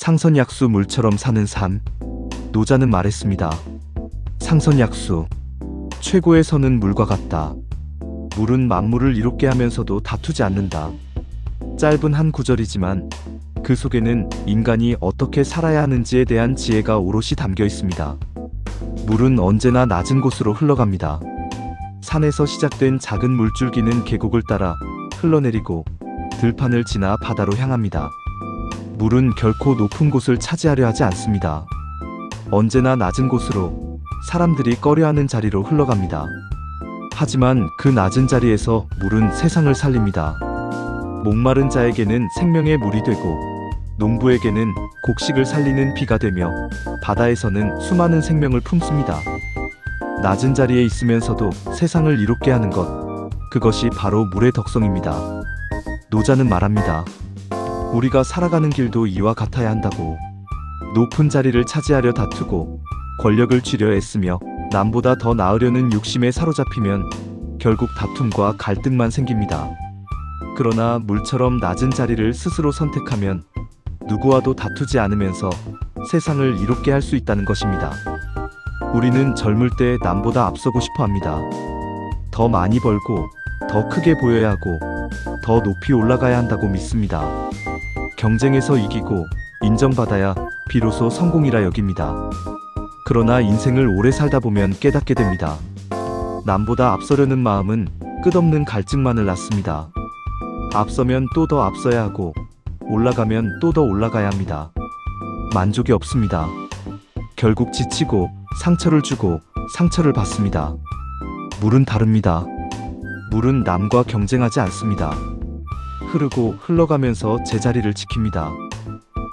상선약수 물처럼 사는 삶. 노자는 말했습니다. 상선약수. 최고의 선은 물과 같다. 물은 만물을 이롭게 하면서도 다투지 않는다. 짧은 한 구절이지만 그 속에는 인간이 어떻게 살아야 하는지에 대한 지혜가 오롯이 담겨 있습니다. 물은 언제나 낮은 곳으로 흘러갑니다. 산에서 시작된 작은 물줄기는 계곡을 따라 흘러내리고 들판을 지나 바다로 향합니다. 물은 결코 높은 곳을 차지하려 하지 않습니다. 언제나 낮은 곳으로, 사람들이 꺼려하는 자리로 흘러갑니다. 하지만 그 낮은 자리에서 물은 세상을 살립니다. 목마른 자에게는 생명의 물이 되고, 농부에게는 곡식을 살리는 비가 되며, 바다에서는 수많은 생명을 품습니다. 낮은 자리에 있으면서도 세상을 이롭게 하는 것, 그것이 바로 물의 덕성입니다. 노자는 말합니다. 우리가 살아가는 길도 이와 같아야 한다고. 높은 자리를 차지하려 다투고 권력을 쥐려 애쓰며 남보다 더 나으려는 욕심에 사로잡히면 결국 다툼과 갈등만 생깁니다. 그러나 물처럼 낮은 자리를 스스로 선택하면 누구와도 다투지 않으면서 세상을 이롭게 할 수 있다는 것입니다. 우리는 젊을 때 남보다 앞서고 싶어 합니다. 더 많이 벌고 더 크게 보여야 하고 더 높이 올라가야 한다고 믿습니다. 경쟁에서 이기고 인정받아야 비로소 성공이라 여깁니다. 그러나 인생을 오래 살다 보면 깨닫게 됩니다. 남보다 앞서려는 마음은 끝없는 갈증만을 낳습니다. 앞서면 또 더 앞서야 하고 올라가면 또 더 올라가야 합니다. 만족이 없습니다. 결국 지치고 상처를 주고 상처를 받습니다. 물은 다릅니다. 물은 남과 경쟁하지 않습니다. 흐르고 흘러가면서 제자리를 지킵니다.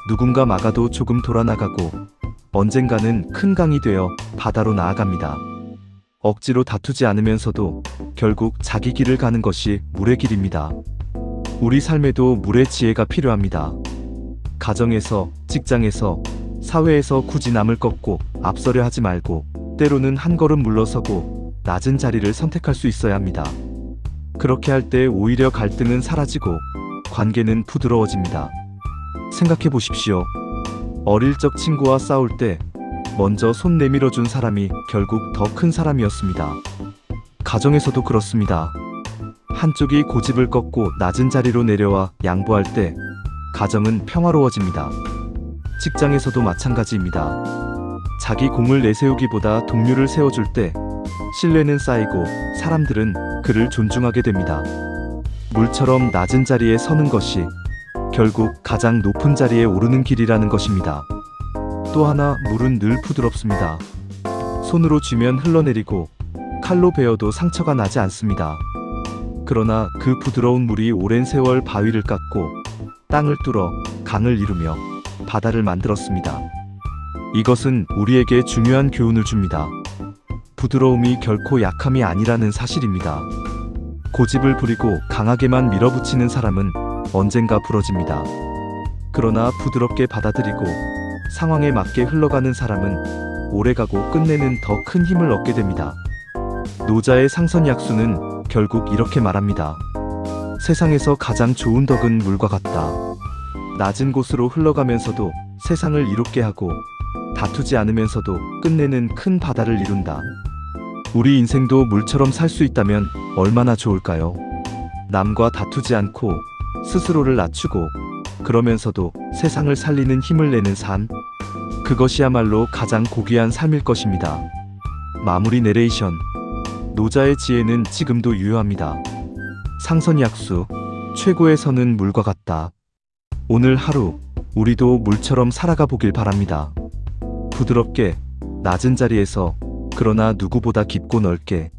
누군가 막아도 조금 돌아나가고 언젠가는 큰 강이 되어 바다로 나아갑니다. 억지로 다투지 않으면서도 결국 자기 길을 가는 것이 물의 길입니다. 우리 삶에도 물의 지혜가 필요합니다. 가정에서, 직장에서, 사회에서 굳이 남을 꺾고 앞서려 하지 말고 때로는 한 걸음 물러서고 낮은 자리를 선택할 수 있어야 합니다. 그렇게 할 때 오히려 갈등은 사라지고 관계는 부드러워집니다. 생각해 보십시오. 어릴 적 친구와 싸울 때 먼저 손 내밀어 준 사람이 결국 더 큰 사람이었습니다. 가정에서도 그렇습니다. 한쪽이 고집을 꺾고 낮은 자리로 내려와 양보할 때 가정은 평화로워집니다. 직장에서도 마찬가지입니다. 자기 공을 내세우기보다 동료를 세워줄 때 신뢰는 쌓이고 사람들은 그를 존중하게 됩니다. 물처럼 낮은 자리에 서는 것이 결국 가장 높은 자리에 오르는 길이라는 것입니다. 또 하나, 물은 늘 부드럽습니다. 손으로 쥐면 흘러내리고 칼로 베어도 상처가 나지 않습니다. 그러나 그 부드러운 물이 오랜 세월 바위를 깎고 땅을 뚫어 강을 이루며 바다를 만들었습니다. 이것은 우리에게 중요한 교훈을 줍니다. 부드러움이 결코 약함이 아니라는 사실입니다. 고집을 부리고 강하게만 밀어붙이는 사람은 언젠가 부러집니다. 그러나 부드럽게 받아들이고 상황에 맞게 흘러가는 사람은 오래가고 끝내는 더 큰 힘을 얻게 됩니다. 노자의 상선약수는 결국 이렇게 말합니다. 세상에서 가장 좋은 덕은 물과 같다. 낮은 곳으로 흘러가면서도 세상을 이롭게 하고 다투지 않으면서도 끝내는 큰 바다를 이룬다. 우리 인생도 물처럼 살 수 있다면 얼마나 좋을까요? 남과 다투지 않고 스스로를 낮추고 그러면서도 세상을 살리는 힘을 내는 삶, 그것이야말로 가장 고귀한 삶일 것입니다. 마무리 내레이션. 노자의 지혜는 지금도 유효합니다. 상선약수. 최고의 선은 물과 같다. 오늘 하루 우리도 물처럼 살아가 보길 바랍니다. 부드럽게, 낮은 자리에서, 그러나 누구보다 깊고 넓게